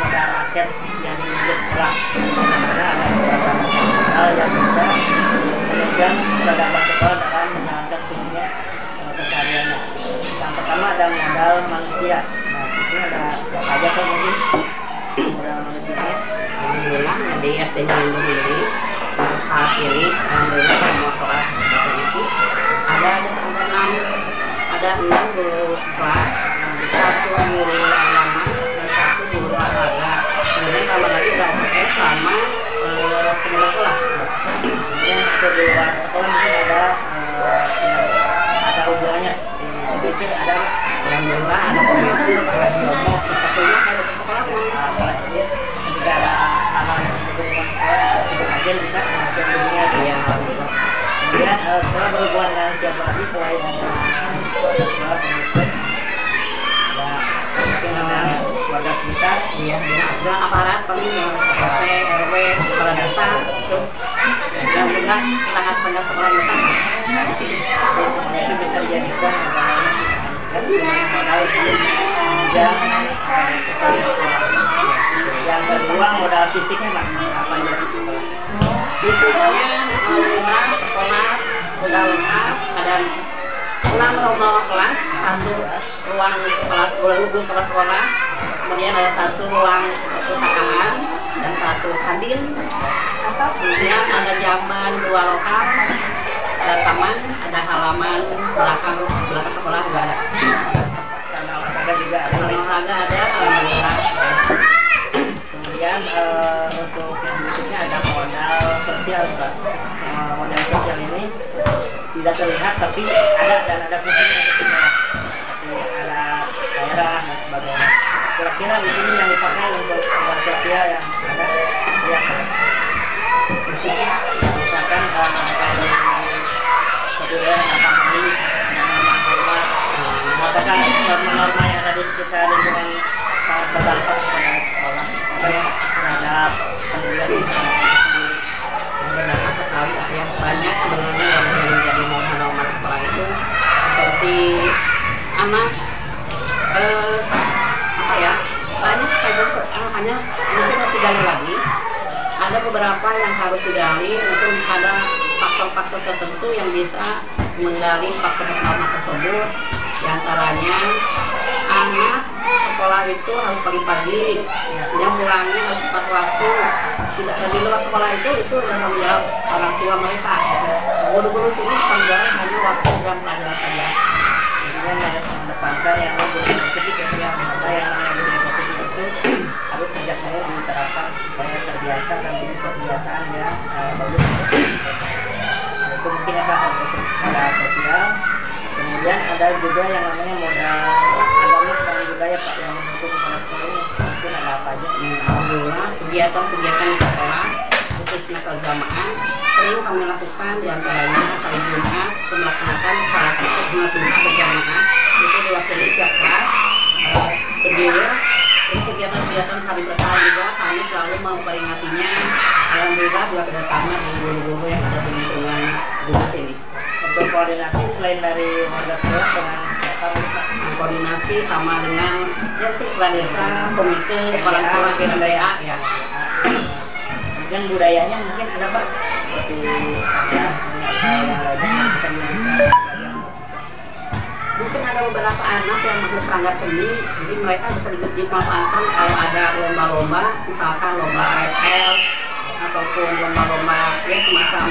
modal aset yang dimiliki sekolah, karena ada beberapa modal yang bisa memegang peradaban sekolah dalam menjalankan fungsinya kesehariannya. Yang pertama ada modal manusia. Nah, di sini ada siapa aja tuh mungkin modal manusianya? Alhamdulillah di SD Lindung ini saat ini alhamdulillah semua kelas berisi ada 6 guru kelas, 1 guru agama dan 1 guru olahraga. Kemudian tambah lagi UKS sama penjaga kelas. Kemudian untuk di luar sekolah mungkin ada hubungannya seperti itu, ada alhamdulillah ada komite para kelompok sepertinya ada di sekolah jika ada hal-hal yang berhubungan sekolah sebut aja bisa masuk dunia ya alhamdulillah. Kemudian sekolah berhubungan dengan siapa lagi selain sekolah pengikut ya, mungkin ada warga sekitar Iya, dengan aparat kami dengan RT, RW, kepala desa itu dan juga sangat banyak sekolah desa. jadi semuanya itu bisa dijadikan modal menunjang keseharian sekolah. Yang kedua modal fisiknya Pak, apa aja di sekolah? Fisiknya alhamdulillah sekolah udah lengkap, ada 6 ruang kelas, 1 ruang kelas kepala sekolah, kemudian ada 1 ruang perpustakaan dan 1 kantin. Kemudian ada jamban 2 lokal, ada taman, ada halaman belakang sekolah juga ada. Sarana olahraga juga ada. Olahraga ada alhamdulillah. Kemudian untuk yang berikutnya ada modal sosial Pak. Modal sosial ini tidak terlihat tapi ada dan ada fungsinya seperti alat daerah dan sebagainya. Kira-kira di sini yang dipakai untuk modal sosial yang ada yang fungsinya misalkan kalau satu daerah datang kami dengan norma-norma, apakah norma-norma yang ada di sekitar lingkungan sangat berdampak kepada sekolah terhadap pendidikan di sekolah sendiri. Berdampak sekali yang banyak sebenarnya yang menjadi norma-norma sekolah itu seperti anak apa ya banyak hanya mungkin harus digali lagi. Ada beberapa yang harus digali untuk ada faktor-faktor tertentu yang bisa menggali faktor norma tersebut. Di antaranya anak sekolah itu harus pagi-pagi, yang pulangnya harus tepat waktu. Tidak di luar sekolah itu tanggung jawab orang tua mereka. Guru-guru sini tanggung jawab hanya waktu jam pelajaran saja. Kemudian mengedepankan yang budaya positif yang ada yang namanya budaya positif itu harus sejak saya diterapkan supaya terbiasa dan jadi kebiasaan yang bagus. Itu mungkin ya Pak untuk modal sosial. Kemudian ada juga yang namanya modal agama dan budaya Pak yang mendukung kepada sekolah ini. Mungkin ada apa aja? Alhamdulillah kegiatan-kegiatan di sekolah khususnya keagamaan sering kami lakukan, di antaranya hari Jumat melaksanakan salat sunat Jumat berjamaah itu diwakili tiap kelas berdiri. Terus kegiatan-kegiatan hari besar juga kami selalu memperingatinya. Alhamdulillah juga kerjasama dengan guru-guru yang ada di lingkungan Jumat ini. Untuk koordinasi selain dari warga sekolah dengan siapa Pak? Koordinasi sama dengan kepala desa, komite, orang tua budaya ya. Kemudian budayanya mungkin ada Pak seperti yang bisa Mungkin ada beberapa anak yang masuk serangga seni, jadi mereka bisa dimanfaatkan kalau ada lomba-lomba, misalkan lomba RL ataupun lomba-lomba ya semacam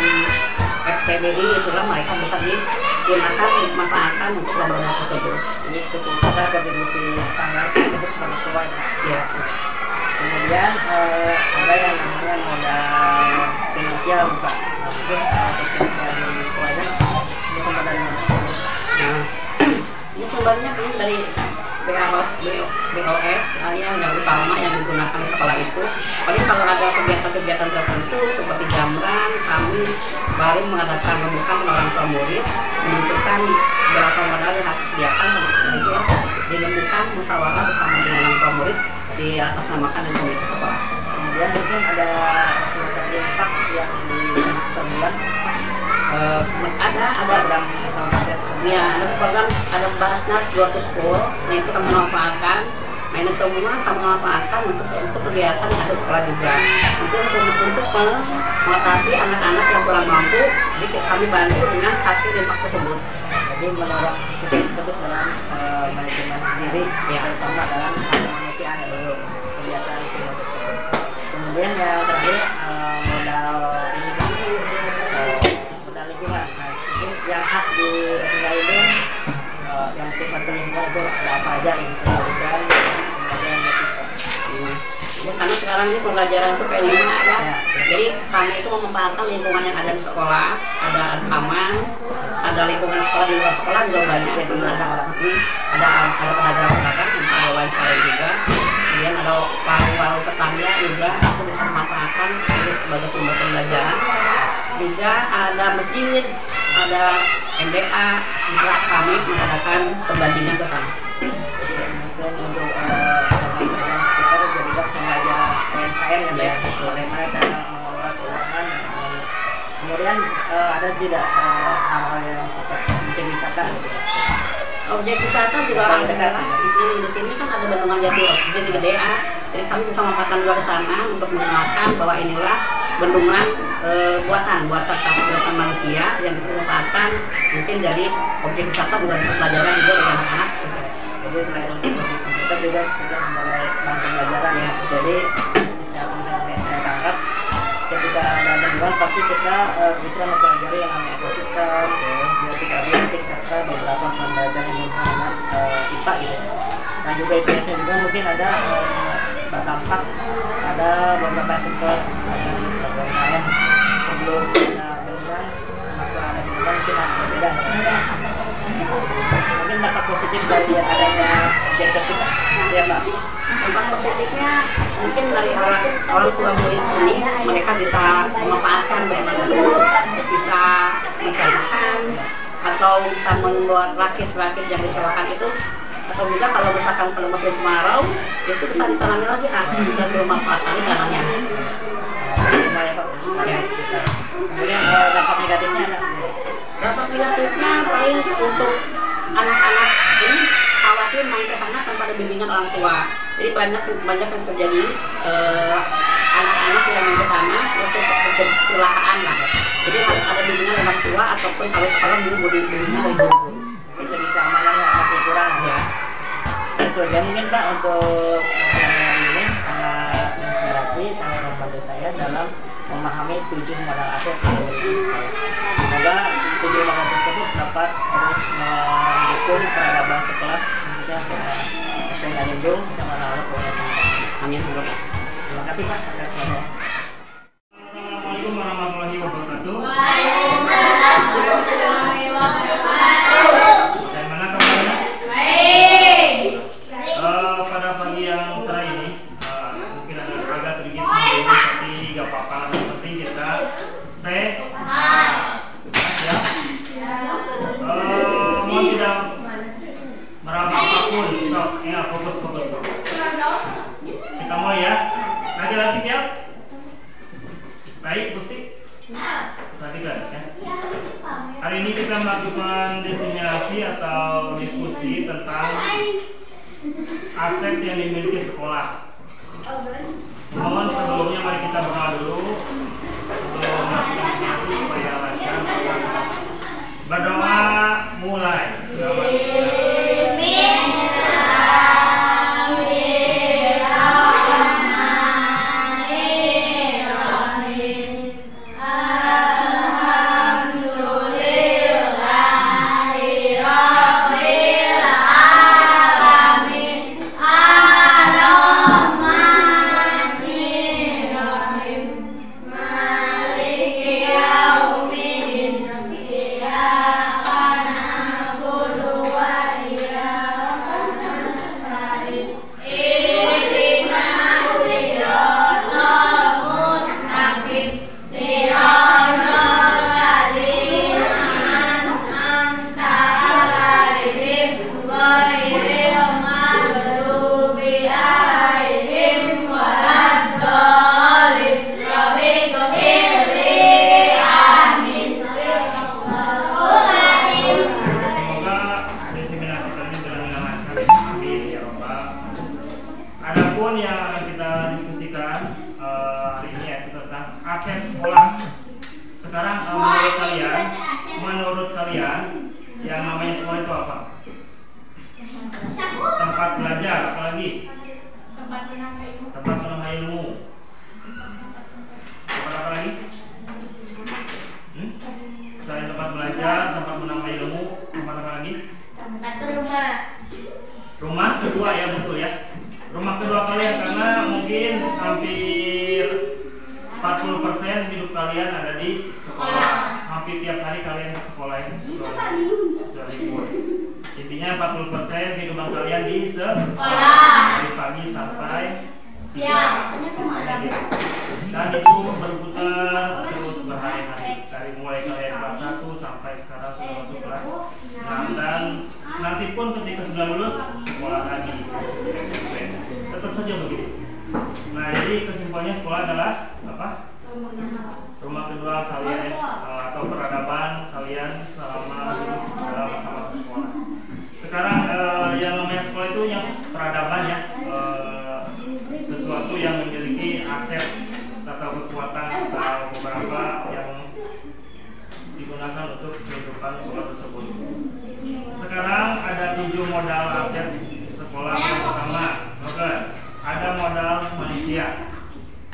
FTDI, itulah mereka bisa digunakan dimanfaatkan untuk lomba-lomba tersebut. Ini cukup besar kontribusi sangat sesuai Ya. Kemudian ada yang namanya modal finansial Pak. Mungkin untuk finansial di sekolahnya ini sumber dari mana? Nah, ini sumbernya kan dari BOS yang utama yang digunakan di sekolah itu. Paling kalau ada kegiatan-kegiatan tertentu seperti jamran, kami baru mengadakan pembukaan orang tua murid, menentukan berapa modal yang harus disediakan, dilakukan musyawarah bersama dengan orang tua murid di atas namakan dan komite sekolah. Kemudian mungkin ada semacam impak yang dikenakan per bulan. Ada Program ya, ada program, ada Basnas Go to School, nah itu kami memanfaatkan Nah ini semua kami manfaatkan untuk kegiatan yang ada sekolah juga. Untuk mengatasi anak-anak yang kurang mampu, jadi kami bantu dengan hasil infak tersebut. Jadi menolak tersebut dalam manajemen sendiri, ya, terutama dalam kemanusiaan dulu, kebiasaan semua tersebut. Kemudian yang terakhir modal modal lingkungan. Nah, ini yang khas di Sungai itu yang sifat lingkungan itu ada apa aja yang bisa dilakukan kemudian mahasiswa. Karena sekarang ini pembelajaran itu P5 ada, jadi kami itu memanfaatkan lingkungan yang ada di sekolah, ada taman, ada lingkungan sekolah di luar sekolah juga banyak, ada pedagang-pedagang, ada wifi juga, kemudian ada warung-warung tetangga juga, itu bisa memanfaatkan sebagai sumber pembelajaran. Juga ada masjid, ada MDA, juga kami mengadakan perbandingan ke sana. Kemudian untuk pembelajaran sekitar juga pembelajaran UMKM ya, bagaimana cara mengelola keuangan. Kemudian ada tidak hal-hal yang seperti objek wisata? Objek wisata juga orang dekat. Di sini kan ada bendungan Jatiluhur, jadi gede. Jadi kami bisa memanfaatkan juga ke sana untuk mengenalkan bahwa inilah bendungan buatan manusia yang bisa dimanfaatkan mungkin jadi objek wisata bukan pelajaran juga bagi anak-anak. Jadi selain untuk komputer juga sebagai bahan pembelajaran ya. Jadi bisa misalnya saya tangkap ketika ada bendungan pasti kita bisa mempelajari yang namanya ekosistem, biotik, serta beberapa pembelajaran yang berhubungan dengan IPA gitu. Nah juga IPS-nya juga mungkin ada berdampak, ada beberapa sampel UMKM sebelum ada bendungan, setelah ada bendungan kita berbeda. Mungkin dampak positif dari adanya objek tersebut ya Pak. Dampak positifnya mungkin dari orang tua murid sini, mereka bisa memanfaatkan benda tersebut, bisa menceritakan atau bisa membuat rakit-rakit yang disewakan itu, atau juga kalau misalkan kalau musim kemarau itu bisa ditanami lagi dan bermanfaatan tanahnya. Kemudian dampak negatifnya ada? Dampak negatifnya paling untuk anak-anak ini khawatir main ke sana tanpa ada bimbingan orang tua. Jadi banyak yang terjadi anak-anak yang main ke sana itu kecelakaan lah. Jadi harus ada bimbingan orang tua ataupun kalau sekolah dulu bimbingan dari guru. Jadi keamanannya masih kurang ya. Itu dan mungkin Pak untuk ini sangat inspirasi, sangat membantu saya dalam memahami 7 modal aset di sekolah. Semoga 7 modal tersebut dapat terus mendukung peradaban sekolah khususnya Kecamatan Lindung, Kecamatan Laut, Provinsi Sumatera. Amin. Terima kasih Pak atas waktunya. Assalamualaikum warahmatullahi wabarakatuh. Bagaimana kabarnya? Pada pagi yang cerah ini mungkin agak sedikit mendung, tapi gak apa-apa. Yang penting kita sehat ya. Mau tidak meraba apapun, sok ya fokus. Kita mulai ya. Lagi siap? Baik, Gusti. Perhatikan ya. Hari ini kita melakukan disimulasi atau diskusi tentang aset yang dimiliki sekolah. Mohon sebelumnya mari kita berdoa dulu sebelum melakukan diskusi supaya lancar. Berdoa mulai. menurut kalian yang namanya sekolah itu apa? Tempat belajar, apalagi? Tempat menambah ilmu. Tempat apa lagi? Selain tempat belajar, tempat menambah ilmu, tempat apa lagi? Rumah kedua ya, betul ya. Rumah kedua kalian, karena mungkin hampir 40% hidup kalian ada di sekolah. Hampir tiap hari kalian ke sekolah itu sudah libur. Intinya 40% kehidupan kalian di sekolah dari pagi sampai siang. Dan itu berputar terus berhari-hari dari mulai kalian kelas 1 sampai sekarang sudah masuk kelas 6, dan nanti pun ketika sudah lulus sekolah lagi SMP. Tetap saja begitu. Nah, jadi kesimpulannya sekolah adalah apa? Rumah kedua kalian atau peradaban kalian selama hidup dalam masa-masa sekolah. Sekarang yang namanya sekolah itu yang peradaban ya, sesuatu yang memiliki aset atau kekuatan atau beberapa yang digunakan untuk kehidupan sekolah tersebut. Sekarang ada 7 modal aset sekolah. Yang pertama, ada modal manusia.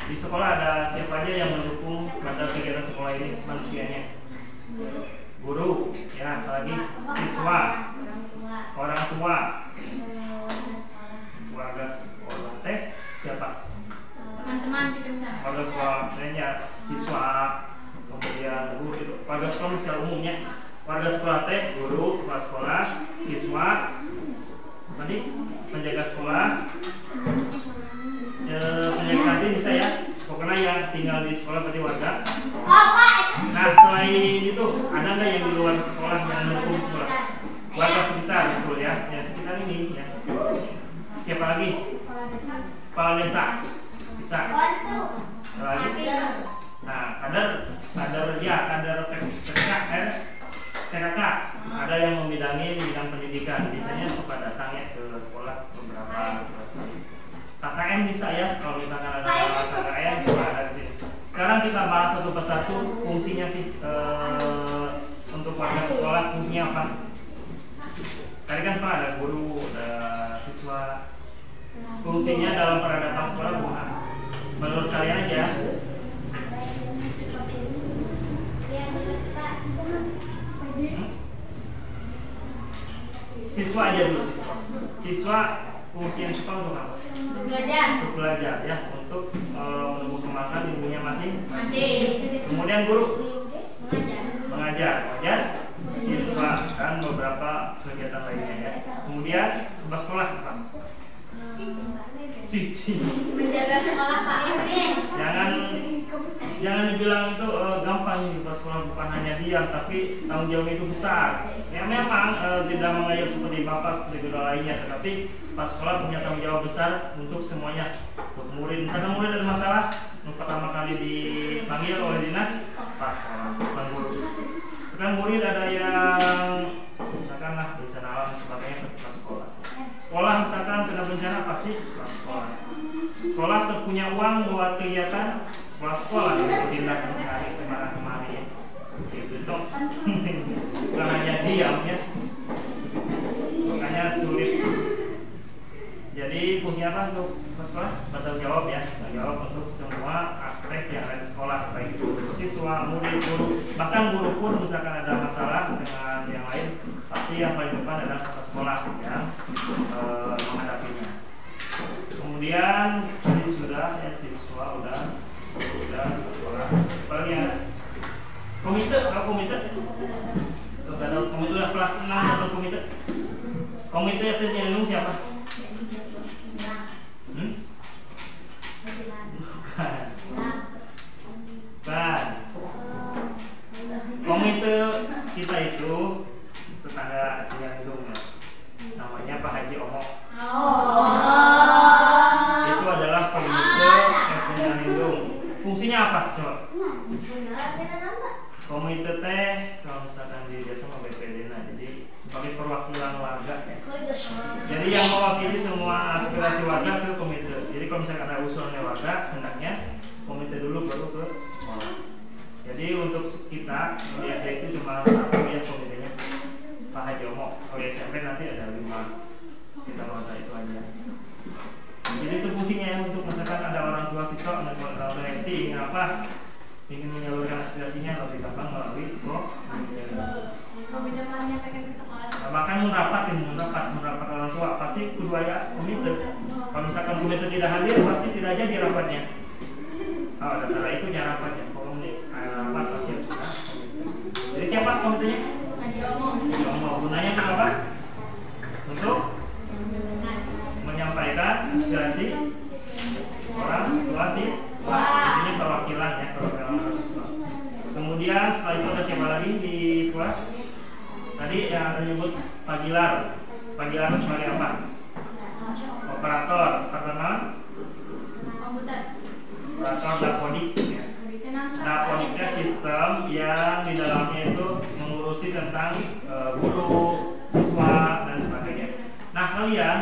Di sekolah ada siapa aja yang mendukung pada kegiatan sekolah ini manusianya? Guru, ya, apalagi siswa, orang tua, warga sekolah, siapa? Teman-teman gitu misalnya. Warga sekolah lainnya, siswa, kemudian guru itu. Warga sekolah secara umumnya, warga sekolah guru, kepala sekolah, siswa, tadi penjaga sekolah. Penjaga kantin bisa ya, pokoknya yang tinggal di sekolah berarti warga. Nah, selain itu ada nggak yang di luar sekolah yang mendukung sekolah? Warga sekitar, betul ya, ya sekitar ini ya. Siapa lagi? Kepala desa bisa. Lagi. Nah, kader TKK ada yang membidangi bidang pendidikan, biasanya suka datang ya ke sekolah beberapa kali. KKN bisa ya, kalau misalkan ada KKN sudah ada di sini. Sekarang kita bahas satu persatu fungsinya sih, untuk warga sekolah fungsinya apa? Tadi kan sekolah ada guru, ada siswa. Fungsinya dalam peradaban sekolah bukan? Menurut kalian aja? Siswa aja dulu. Siswa fungsi yang sekolah untuk apa? Untuk belajar ya, untuk menumbuh kembangkan ilmunya masing. Kemudian guru mengajar, siswa dan beberapa kegiatan lainnya ya. Kemudian kepala sekolah apa? Cici. Menjaga sekolah Pak Irvin. Jangan dibilang itu gampang di sekolah, bukan hanya diam, tapi tanggung jawab itu besar. Ya memang tidak mengajar seperti bapak seperti guru lainnya, tetapi pas sekolah punya tanggung jawab besar untuk semuanya. Untuk murid, misalkan murid ada masalah, pertama kali dipanggil oleh dinas pas sekolah, bukan guru. Sekarang murid ada yang misalkan lah bencana alam sebagainya ke sekolah. Sekolah misalkan kena bencana pasti pas sekolah. Sekolah punya uang buat kegiatan sekolah bertindak mencari kemana-kemana ya. Gitu dong. Bukan hanya diam ya. Makanya sulit. Jadi fungsinya apa untuk sekolah? Bertanggung jawab ya, bertanggung jawab untuk semua aspek yang ada di sekolah, baik itu siswa, murid, guru, bahkan guru pun misalkan ada masalah dengan yang lain, pasti yang paling depan adalah kepala sekolah yang menghadapinya. Kemudian tadi sudah ya, siswa udah sekolah. Apalagi ya? Komite, apa komite? Ada komite udah kelas 6 atau komite? Komite yang siapa? Bukan. Komite kita itu tetangga aslinya Lindung ya. Namanya Pak Haji Omok. Itu adalah komite aslinya Lindung. Fungsinya apa coba? Komite teh kalau misalkan di desa sama BPD, nah jadi sebagai perwakilan warga ya. Jadi yang mewakili semua aspirasi warga ke komite. Jadi kalau misalkan ada usulannya warga, hendaknya komite dulu baru ke sekolah. Jadi untuk kita di SD itu cuma satu ya komitenya, Pak Haji Omo. Kalau SMP nanti ada 5, kita masa itu aja. Jadi itu fungsinya ya, untuk misalkan ada orang tua siswa atau SD ingin apa, ingin menyalurkan aspirasinya lebih gampang melalui Komitmennya pengen ke sekolah. bahkan merapat orang tua pasti kedua komited. Kalau misalkan komited tidak hadir pasti tidak jadi rapatnya. Oh, ada cara itu cara rapatnya. Kalau rapat pasti harus ada. Jadi siapa komitenya? Yang gunanya untuk apa? Untuk menyampaikan aspirasi orang tua siswa. Ini perwakilan ya, perwakilan. Kemudian setelah itu ada siapa lagi di sekolah? Tadi yang ada nyebut Pak Gilar. Pak Gilar sebagai apa? Operator terkenal. Operator dapodik. Dapodiknya sistem yang di dalamnya itu mengurusi tentang guru, siswa dan sebagainya. Nah kalian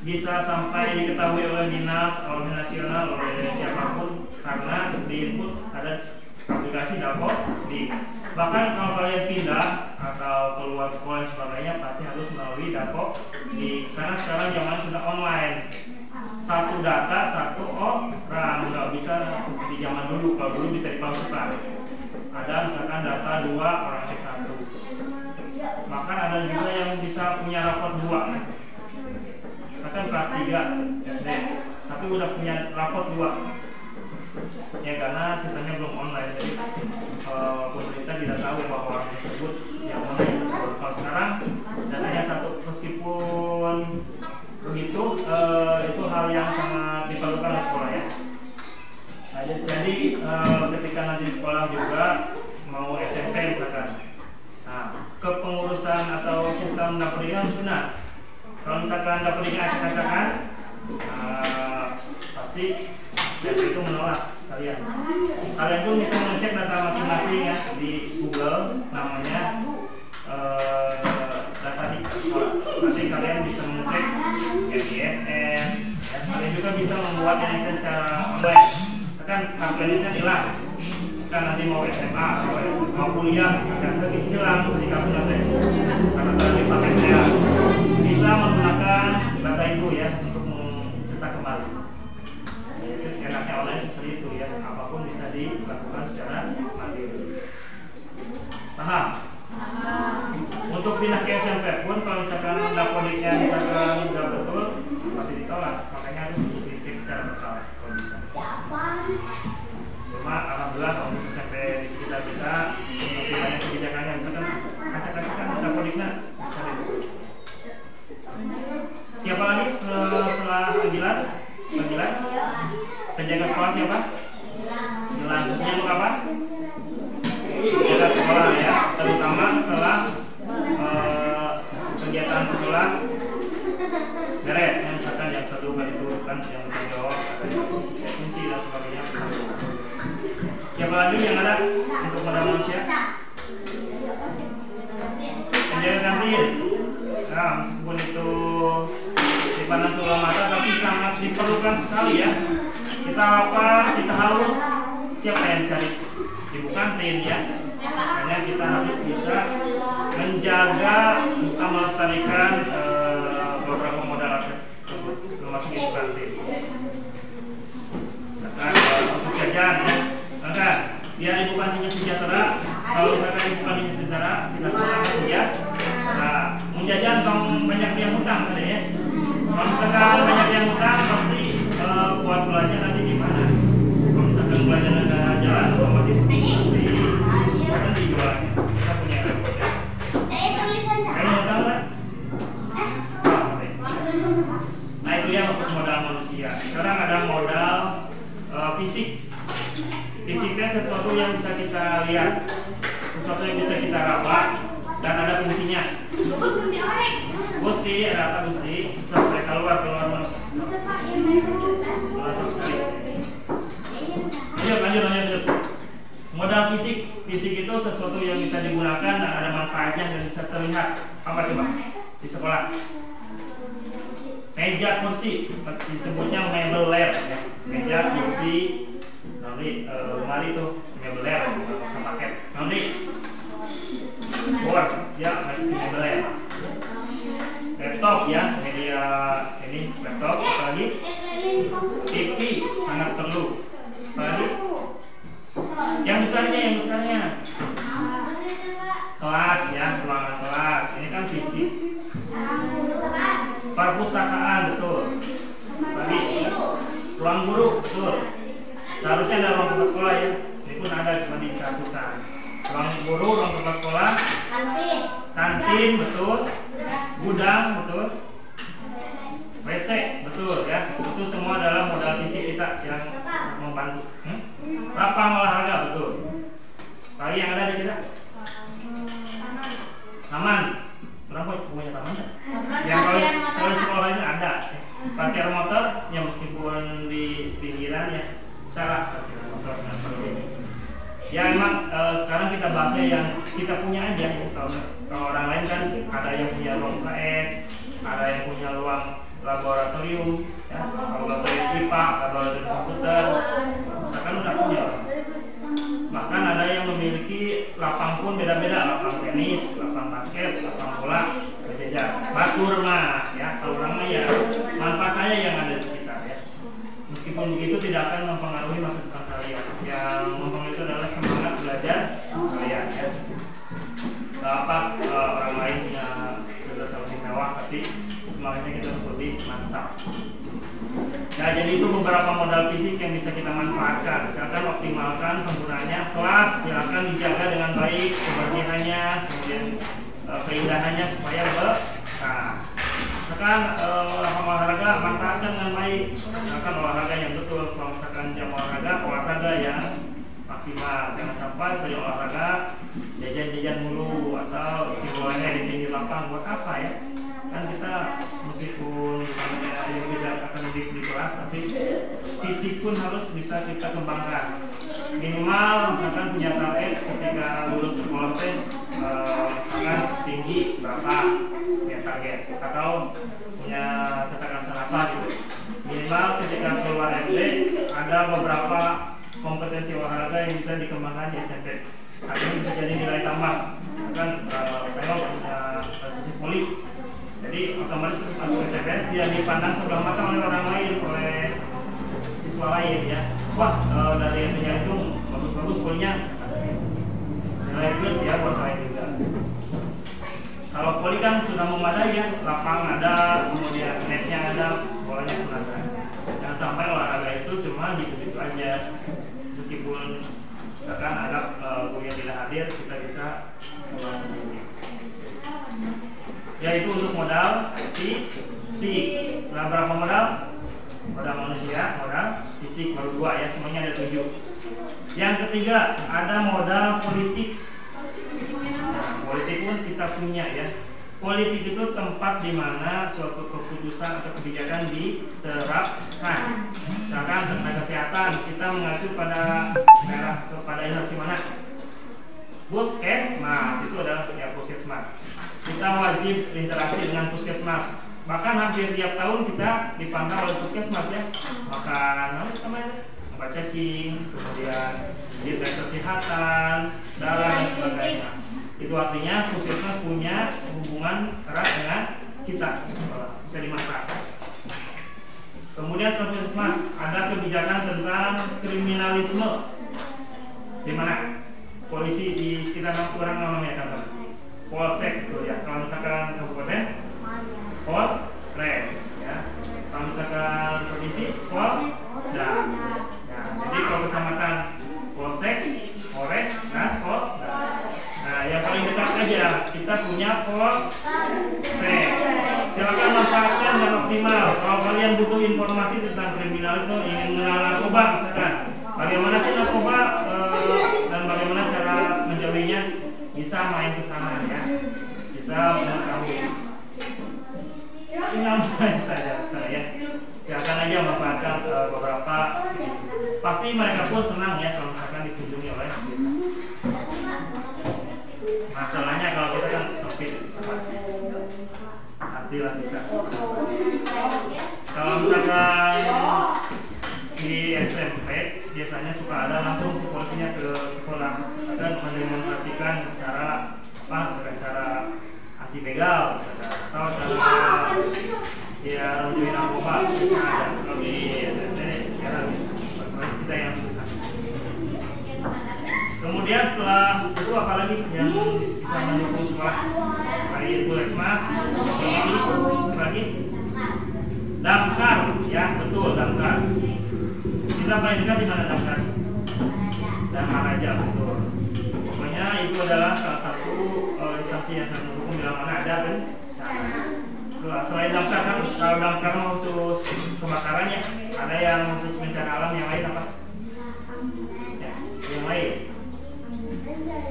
bisa sampai diketahui oleh dinas, oleh nasional, oleh siapapun karena di input ada aplikasi Dapodik. Bahkan kalau kalian pindah atau keluar sekolah dan sebagainya pasti harus melalui Dapodik karena sekarang zaman sudah online. Satu data, satu orang, nggak bisa seperti zaman dulu. Kalau dulu bisa dipalsukan. Ada misalkan data 2 orang S1. Bahkan ada juga yang bisa punya rapor 2. Misalkan kelas 3 SD, tapi udah punya rapor 2. Ya karena sistemnya belum online, jadi pemerintah tidak tahu bahwa orang tersebut yang online. Kalau sekarang datanya satu, meskipun begitu itu hal yang sangat diperlukan oleh sekolah ya. Nah, jadi ketika nanti sekolah juga mau SMP misalkan, nah kepengurusan atau sistem dapurnya harus benar. Kalau misalkan dapurnya acak-acakan, pasti siapa itu menolak kalian. Kalian pun bisa mengecek data masing-masing ya di Google, namanya data di sekolah. Nanti kalian bisa mengecek NISN. Ya, kalian juga bisa membuat NISN secara online. Misalkan kartu NISN hilang, kan nanti mau SMA atau mau kuliah, misalkan tapi hilang sikapnya karena tadi pakai saya bisa menggunakan data itu ya untuk mencetak kembali. Enaknya online seperti itu ya, apapun bisa dilakukan secara mandiri. Paham? Untuk pindah ke SMP pun kalau misalkan dapodiknya misalkan tidak betul pasti ditolak, makanya harus dicek secara berkala kalau bisa. Cuma alhamdulillah kalau untuk SMP di sekitar kita masih banyak kebijakannya, misalkan acak-acakan dapodiknya bisa dibuat. Siapa lagi setelah Gilar? Gilar? Penjaga sekolah siapa? Gilang. Terusnya untuk apa? Penjaga sekolah ya, terutama setelah kegiatan sekolah beres. Misalkan yang satu kali itu kan yang menjawab, ada kunci dan sebagainya. Siapa lagi yang ada untuk modal manusia? Penjaga kantin. Nah, meskipun itu dipandang sebelah mata, tapi sangat diperlukan sekali ya. Kita lapar, kita haus, siapa yang cari? Ibu kantin ya. Hanya kita harus bisa menjaga, bisa melestarikan beberapa modal aset tersebut, termasuk ibu kantin. Nah, untuk jajan ya, maka biar ibu kantinnya sejahtera. Kalau misalkan ibu kantinnya sejahtera, kita kurang ya. Nah, menjajan kalau banyak yang hutang tadi ya. Kalau misalkan banyak yang hutang, pasti buat belanja nanti gimana? Kalau misalkan belanja ada jalan, otomatis pasti akan dijual. Kita punya repot ya. Kayaknya tahu kan? Nah itu ya untuk modal manusia. Sekarang ada modal fisik. Fisiknya sesuatu yang bisa kita lihat, sesuatu yang bisa kita raba dan ada fungsinya. Gusti, ada apa Gusti? Sampai keluar masuk sekali. Lanjut. Modal fisik itu sesuatu yang bisa digunakan dan ada manfaatnya dan bisa terlihat. Apa coba di sekolah? Meja, kursi, disebutnya mebeler ya. Meja, kursi, nanti lemari tuh mebeler, bisa paket. perlu. Apalagi yang besarnya kelas ya, ruangan kelas. Ini kan fisik. Perpustakaan, betul. Apalagi ruang guru, betul. Seharusnya ada ruang kepala sekolah ya. Ini pun ada, cuma disatukan. Ruang guru, ruang kepala sekolah, kantin, betul. Gudang, betul. WC, betul ya. Itu semua adalah modal fisik kita yang membantu. Lapang olahraga, betul. Lagi yang ada di sini. Taman. Berapa punya taman? Yang kalau di sekolah ini ada. Parkir motor, ya meskipun di pinggiran ya, salah parkir motor nggak perlu ini. Ya emang sekarang kita bahasnya yang kita punya aja. Kalau orang lain kan ada yang punya ruang UKS, ada yang punya ruang laboratorium, ya, laboratorium IPA, laboratorium komputer, misalkan udah punya. Bahkan ada yang memiliki lapang pun beda-beda, lapang tenis, lapang basket, lapang bola, berjejer. Batur mah, ya, kalau orang mah ya manfaat aja yang ada di sekitar ya. Meskipun begitu tidak akan mempengaruhi masa depan kalian. Yang mempengaruhi itu adalah semangat belajar kalian ya. Gak apa orang lain punya kebiasaan lebih mewah, tapi semangatnya kita harus lebih mantap. Nah, jadi itu beberapa modal fisik yang bisa kita manfaatkan. Silakan optimalkan penggunaannya. Kelas silakan dijaga dengan baik kebersihannya, kemudian keindahannya supaya berkah. Misalkan olahraga manfaatkan dengan baik. Misalkan olahraga yang betul. Kalau misalkan jam olahraga yang maksimal. Jangan sampai dari olahraga jajan-jajan mulu atau isi bolanya di pinggir lapang. Buat apa ya? Kan kita meskipun yang bisa akademik di kelas, tapi fisik pun harus bisa kita kembangkan. Minimal misalkan punya target ketika lulus sekolah misalkan tinggi berapa ya target, atau punya ketegasan apa gitu. Minimal ketika keluar SD ada beberapa kompetensi olahraga yang bisa dikembangkan di SMP. Artinya bisa jadi nilai tambah. Kan saya punya prestasi poli. Jadi otomatis masuk SMP dia dipandang sebelah mata oleh orang lain, oleh siswa lain ya. Wah dari SD-nya itu bagus-bagus polinya, nilai plus ya buat lain juga. Kalau poli kan sudah memadai ya, lapang ada, kemudian netnya ada, bolanya pun ada. Jangan sampai olahraga itu cuma gitu-gitu aja. Meskipun misalkan ada guru yang tidak hadir, kita bisa mengulang sendiri. Yaitu untuk modal fisik. Nah, berapa modal? Modal manusia, modal fisik baru 2 ya, semuanya ada 7. Yang ketiga ada modal politik. Nah, politik pun kita punya ya. Politik itu tempat di mana suatu keputusan atau kebijakan diterapkan. Misalkan tentang kesehatan, kita mengacu pada daerah kepada instansi mana? Puskesmas, itu adalah ya puskesmas. Kita wajib berinteraksi dengan puskesmas. Bahkan hampir tiap tahun kita dipantau oleh puskesmas ya. Makan, obat cacing, kemudian dites kesehatan, darah dan sebagainya. Itu artinya puskesmas punya hubungan erat dengan kita, bisa dimanfaatkan. Kemudian setelah puskesmas ada kebijakan tentang kriminalisme. Di mana polisi di sekitar orang namanya kan, polsek itu ya. Kalau misalkan kabupaten, polres ya. Kalau misalkan provinsi, polda. Nah, jadi kalau kecamatan, polsek, polres, dan polda. Nah, yang paling dekat aja kita punya polsek. Silakan manfaatkan dan optimal. Kalau kalian butuh informasi tentang kriminalisme, ingin mengenal narkoba misalkan, bagaimana sih narkoba dan bagaimana cara menjauhinya, bisa main ke sana ya, bisa mengetahui. Tinggal main saja ya. Silakan aja manfaatkan beberapa. Pasti mereka pun senang ya kalau misalkan dikunjungi oleh kita. Masalahnya kalau kita kan sempit tempatnya. Nantilah bisa. Kalau misalkan di SMP biasanya suka ada langsung si polisinya ke sekolah dan mendemonstrasikan cara apa, dengan cara anti begal atau cara ya menjauhi narkoba. Bisa ada kalau di SMP sekarang setelah itu apa lagi yang bisa mendukung sekolah? Kayak Puskesmas, lagi damkar, ya betul damkar. Kita paling dekat di mana damkar? Damkar aja betul. Pokoknya itu adalah salah satu instansi yang sangat mendukung bila mana ada bencana. Selain damkar kan, kalau damkar khusus kebakaran ya, ada yang khusus bencana alam yang lain apa? Ya, yang lain.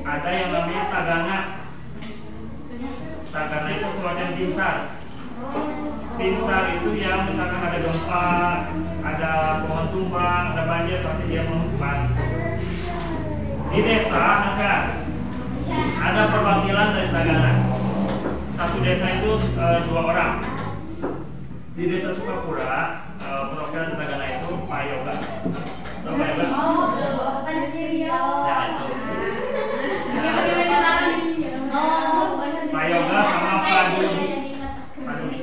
Ada yang namanya tagana. Tagana itu semacam tim SAR. Tim SAR itu yang misalkan ada gempa, ada pohon tumbang, ada banjir, pasti dia membantu. Di desa kan ada perwakilan dari tagana. Satu desa itu 2 orang. Di desa Sukapura perwakilan tagana itu Pak Yoga. Tahu Pak Yoga? Ya itu. Pak Yoga sama Pak Dudi. Pak Dudi.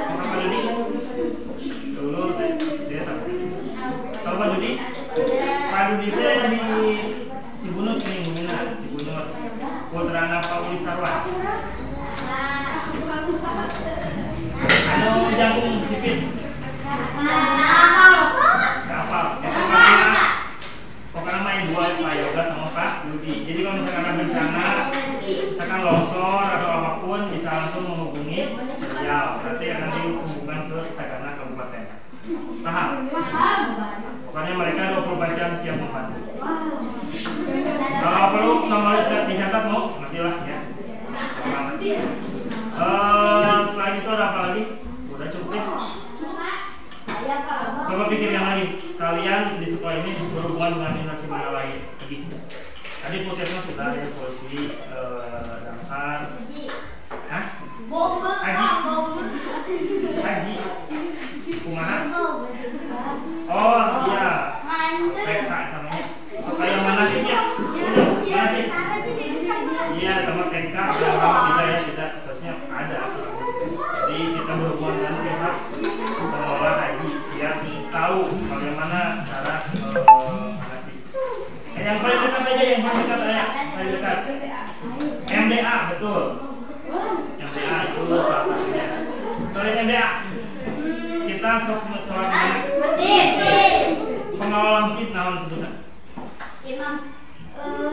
Sama Pak Dudi. Dulu desa. Tahu Pak Dudi? Pak Dudi itu di Cibunut nih, Cibunut. Putrana Pak Ulis Tarwan. Anu jagung sipit. Kapal. Pokoknya main 2 Pak Yoga sama Pak Dudi. Jadi kalau misalkan ada bencana, misalkan longsor atau apapun, bisa langsung menghubungi beliau. Nanti akan dihubungkan ke Tagana Kabupaten. Paham? Pokoknya mereka 24 jam siap membantu. Kalau perlu nomor dicatat mau, nantilah ya. Selain itu ada apa lagi? Udah cukup ya? Coba pikir yang lain. Kalian di sekolah ini berhubungan dengan instansi mana lain? Tadi Puskesmas sudah ada polisi, damkar. Hah? Haji. Kumaha? Oh iya. PK namanya. Supaya mana sih ya? Mana sih? Iya, sama TK tidak ya, tidak seharusnya ada. Jadi kita berhubungan dengan pihak pengelola haji yang tahu bagaimana cara manasik. Yang paling dekat aja, yang paling dekat aja, paling dekat. MDA betul. MDA itu salah satunya. Selain MDA, kita sholat pengawal masjid naon sebutnya? Imam.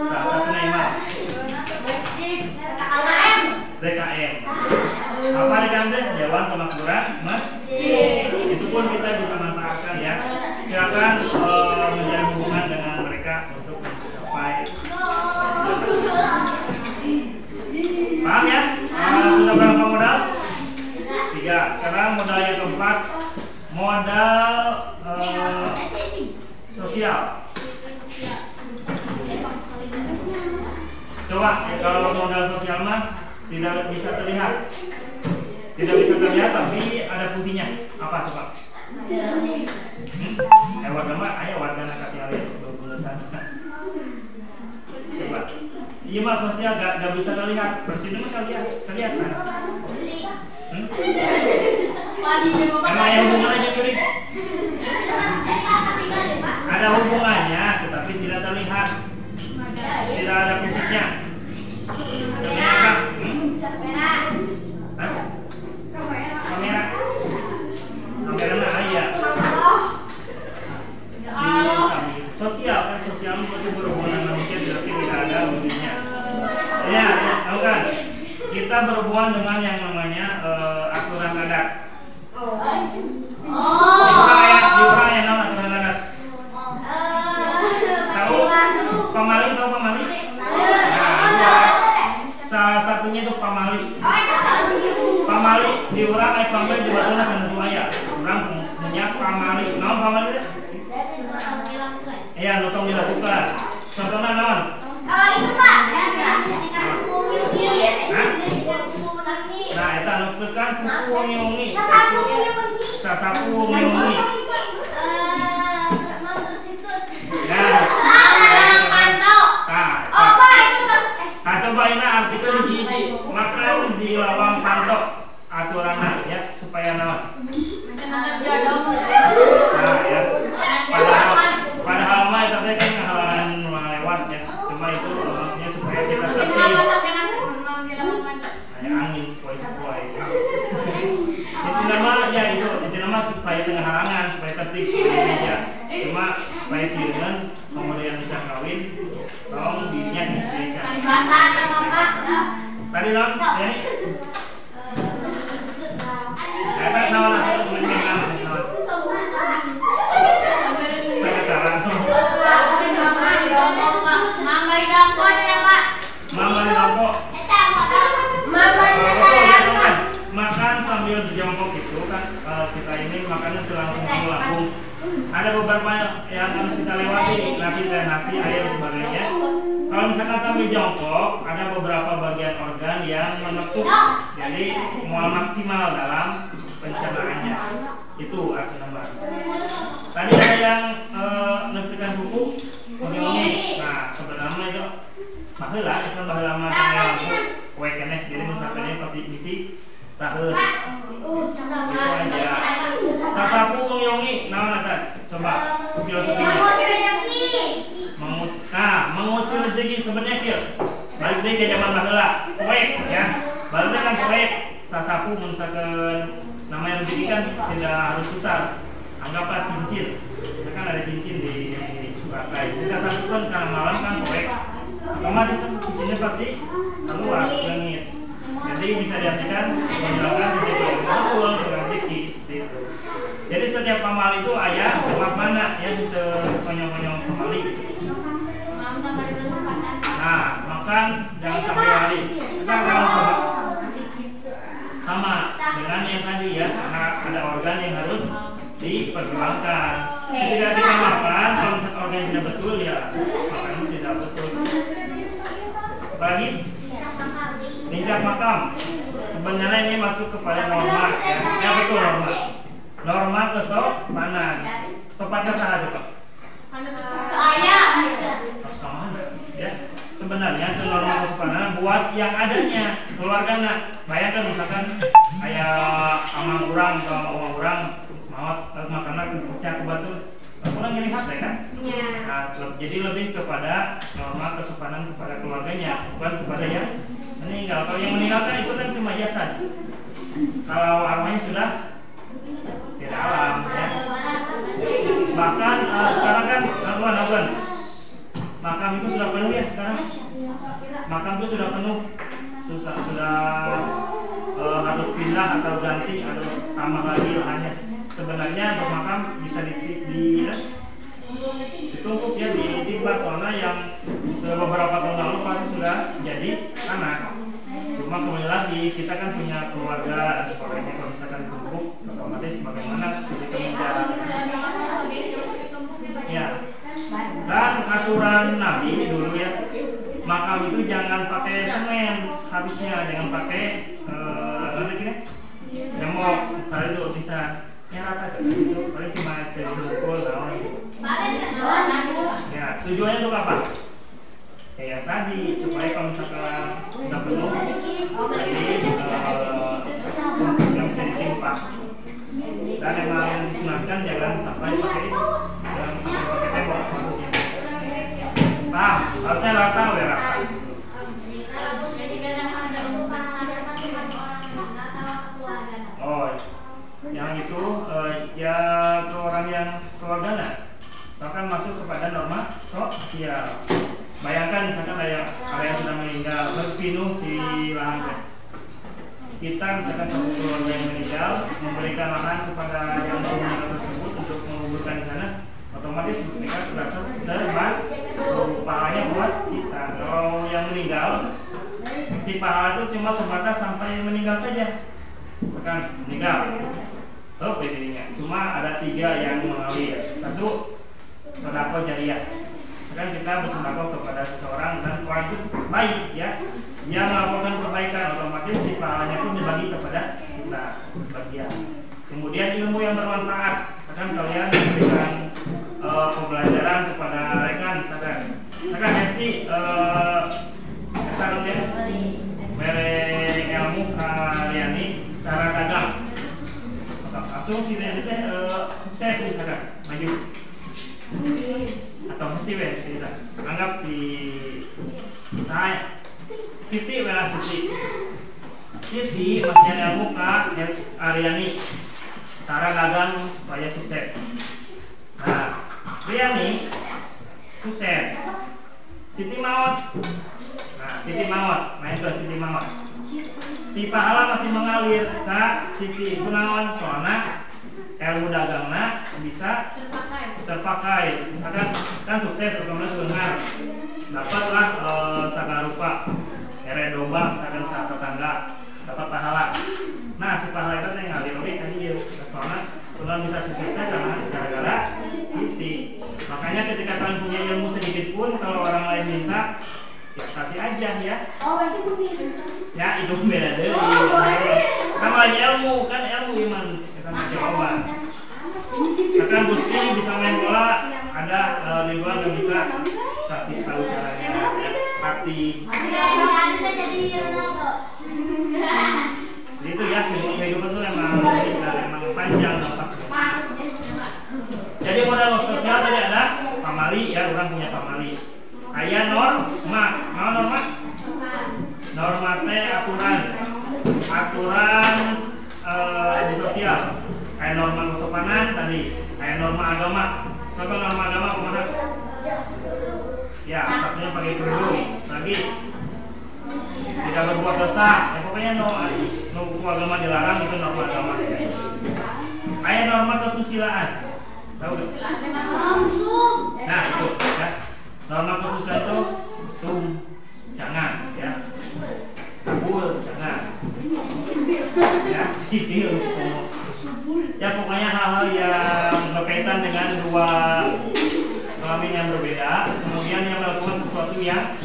Salah satunya imam. DKM. Apa diganti? Dewan Kemakmuran Masjid. Itu pun kita bisa manfaatkan ya. Silakan menjalin hubungan dengan mereka untuk mencapai. Paham ya? Sudah berapa modal? 3. Sekarang modal yang keempat, modal sosial. Coba ya, kalau modal sosial mah tidak bisa terlihat, tapi ada fungsinya. Apa coba? Warga mah, ayo warga nak tinggal coba. Iya mah sosial gak bisa terlihat. Presiden mah terlihat kan? Emang ada hubungannya Juri? Ada hubungannya, tetapi tidak terlihat. Tidak ada fisiknya. Kamera. Kamera iya. Sosial kan, sosial itu berhubungan manusia tapi tidak ada wujudnya. Ya, tahu kan? Kita berhubungan dengan yang namanya aturan adat. Di orang yang nama aturan adat. Tahu pamali? Tahu pamali? Nah, salah satunya itu pamali. Pamali di orang ayat pamali di batu kan tentu ayat. Orang punya pamali. Naon pamali? Iya, nutong dilakukan. Contohnya naon? Itu Pak. Nah, itu nutukan kuku wangi-wangi. Sasapu wangi-wangi. Nah, coba ini artikel hiji-hiji. Makan di lawang pantok aturan ya supaya naon. Nah, ya. Padahal mah tapi kan halangan lewat ya. supaya sieun kemudian bisa kawin tolong dirinya dicari. Tadi non ya apa nawan atau mengenal sekarang mama di rokok makan sambil jongkok itu kan kita ini makannya langsung ke lambung. Ada beberapa yang harus kita lewati, nasi dan nasi, air dan sebagainya. Kalau misalkan sambil jongkok, ada beberapa bagian organ yang menutup, jadi mual maksimal dalam pencernaannya. Itu arti nama. Tadi ada yang menentukan buku, mengenai. Nah, sebenarnya itu baheula itu baheula mah lampu kue keneh. Jadi misalkan ini pasti isi tahu itu aja. Sasapu mengyongi, naon eta? Coba filosofinya. Mengusir rezeki sebenarnya kieu. Balik deui ke zaman baheula, poek ya. Baheula kan poek, sasapu misalkan namanya rezeki kan tidak harus besar. Anggaplah cincin. Kita kan ada cincin di batai. Kita satukan karena malam kan poek. Otomatis cincinnya pasti keluar langit. Jadi bisa diartikan menjelaskan betul rezeki itu. Jadi setiap amal itu ayah mana yang konyol-konyol kembali. Nah, makan jangan sampai lari. Kita kalau sama dengan yang tadi ya, karena ada organ yang harus diperjuangkan. Ketika kita makan, kalau misalnya organ tidak betul ya makannya tidak betul. Bagi Ninjak makam sebenarnya ini masuk kepada norma ya betul norma kesopanan. Sopan saha Pak? Ya sebenarnya norma kesopanan buat yang adanya keluarga nak. Bayangkan misalkan kayak amang urang atau omong urang semawat makanan pecah ke batu kurang jadi hak ya kan? Nah, jadi lebih kepada norma kesopanan kepada keluarganya, bukan kepada yang meninggal. Kalau yang meninggalkan itu kan cuma jasad. Kalau arwahnya sudah tidak alam ya. Bahkan sekarang kan lakukan makam itu sudah penuh ya sekarang. Makam itu sudah penuh, sudah harus pindah atau ganti atau tambah lagi lahannya. Sebenarnya bermakam bisa ditumpuk ya ditimpa soalnya yang beberapa tahun lalu pasti sudah jadi anak. Cuma kembali lagi kita kan punya keluarga dan sebagainya. Kalau misalkan ditumpuk otomatis bagaimana ketika menjalankan ya. Dan aturan Nabi dulu ya, makam itu jangan pakai semen habisnya, jangan pakai nyemok. Kalau itu bisa ya rata itu paling cuma jadi dukul ya. Tujuannya untuk apa? Kayak tadi supaya kalau misalkan udah penuh jadi yang bisa ditimpa. Dan emang disunahkan jangan sampai pakai tembok khususnya. Paham? Harusnya rata ya rata. Oh, yang itu ya ke orang yang keluarga akan masuk kepada norma sosial. Bayangkan misalkan ada yang sudah meninggal berpinuh si lahan. Kita misalkan satu keluarga yang meninggal memberikan lahan kepada yang meninggal tersebut untuk menguburkan di sana, otomatis mereka terasa terban pahalanya buat kita. Kalau yang meninggal si pahala itu cuma sebatas sampai meninggal saja, bukan meninggal. Oh bedanya cuma ada 3 yang mengalir. Satu sedekah jariah. Kan kita bersedekah kepada seseorang dan orang itu baik ya. Dia melakukan perbaikan, otomatis si pahalanya pun dibagi kepada kita sebagian. Kemudian ilmu yang bermanfaat. Misalkan kalian memberikan pembelajaran kepada rekan misalkan Hesti sarungnya mere ilmu Ariani cara dagang. Langsung si Riani teh sukses misalkan maju. Atau mesti cerita. Anggap si saya Siti bela Siti masih ada muka Ariani cara dagang supaya sukses. Nah Riani sukses. Siti maot. Nah, Siti maot, main ke Siti maot. Si pahala masih mengalir ka Siti itu naon soalna ilmu dagangna bisa terpakai. Misalkan kan sukses otomatis benar dapatlah sagarupa ere domba misalkan saat tetangga dapat pahala. Nah si pahala itu yang ngalir oke kan ieu soalna ulah bisa suksesnya karena gara-gara Siti. Makanya ketika kalian punya ilmu sedikit pun kalau orang lain minta ya kasih aja ya. Ya itu beda deh. Kan lain ilmu kan ilmu iman kita mau coba. Sekarang Gusti bisa main bola ada di luar yang bisa kasih tahu caranya. Hati. Jadi itu ya kehidupan itu memang panjang dampaknya. Jadi modal sosial tadi ada pamali ya orang punya pamali. Aya norma, norma teh aturan di sosial. Kayak norma kesopanan tadi, kayak norma agama. Contoh norma agama kemana? Ya, satunya pakai kerudung. Lagi tidak berbuat dosa. Ya pokoknya no agama dilarang itu norma agama. Kayak norma kesusilaan. Tahu gak? Nah itu ya. Norma kesusilaan itu sum jangan ya. Cabul jangan. Ya, sipil. Ya pokoknya hal-hal yang berkaitan dengan dua kelamin yang berbeda, kemudian yang melakukan sesuatu yang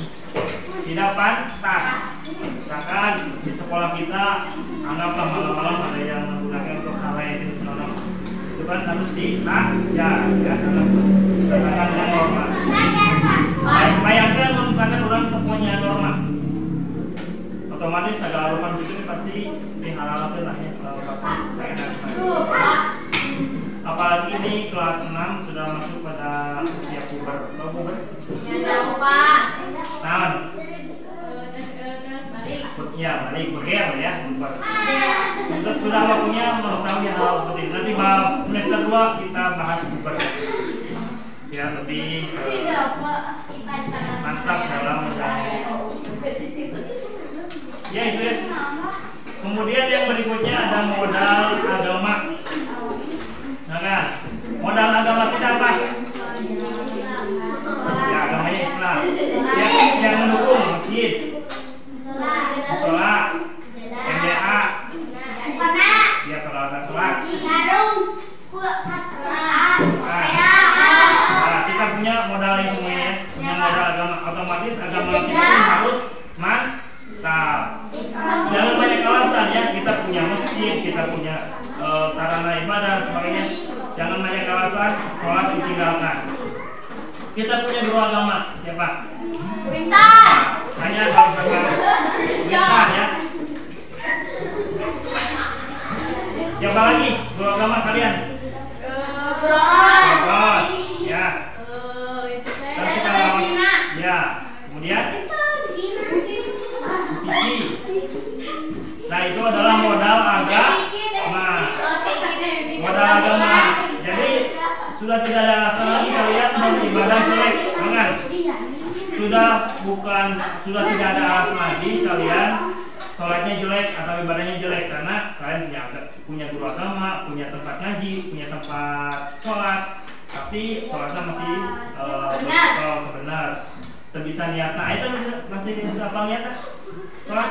tidak pantas. Misalkan di sekolah kita anggaplah malam-malam ada yang menggunakan untuk hal yang tidak senonoh, itu kan harus diajar ya dalam dengan norma. Bayangkan misalkan orang punya norma, otomatis segala rupa itu pasti dihalalkan lah ya kalau saya apalagi ini kelas 6 sudah masuk pada usia puber. Tahu puber? Tahun. Ya, balik beger ya, puber. Kita sudah waktunya mengetahui hal seperti ini. Nanti semester 2 kita bahas puber. Ya, lebih mantap dalam menjalani. Ya itu ya. Kemudian yang berikutnya ada modal agama. Nah kan, modal agama kita apa? Ya agamanya Islam. Yang mendukung masjid, sholat, MBA, ya peralatan sholat. Nah, kita punya modal yang semuanya, punya modal agama. Otomatis agama kita pun harus mantap. Jangan banyak alasan ya, kita punya masjid, kita punya sarana ibadah dan sebagainya. Jangan banyak alasan sholat ditinggalkan. Kita punya guru agama, siapa? Hanya kalau misalkan Wintar ya. Siapa lagi guru agama kalian? Bros, ya. Dan kita lawas, ya. Kemudian Cici. Nah itu adalah modal agama. Modal agama. Jadi sudah tidak ada alasan lagi kalian beribadah jelek. Jangan. Sudah tidak ada alasan lagi kalian sholatnya jelek atau ibadahnya jelek karena kalian punya guru agama, punya tempat ngaji, punya tempat sholat, tapi sholatnya masih benar. Terbisa niat. Nah itu masih apa niatnya? Sholat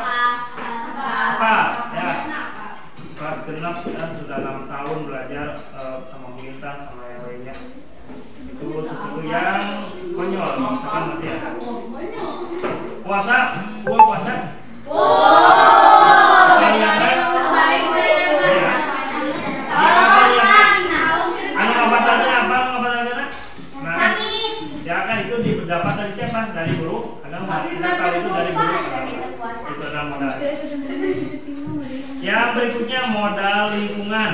apa? Ya. Kelas genap ya, sudah 6 tahun belajar sama Bintang sama yang lainnya. Itu sesuatu yang konyol, misalkan masih ada. Puasa, puasa. Dapat dari siapa? Dari guru agama. Kita tahu itu dari guru agama. Itu adalah modal. Yang berikutnya modal lingkungan.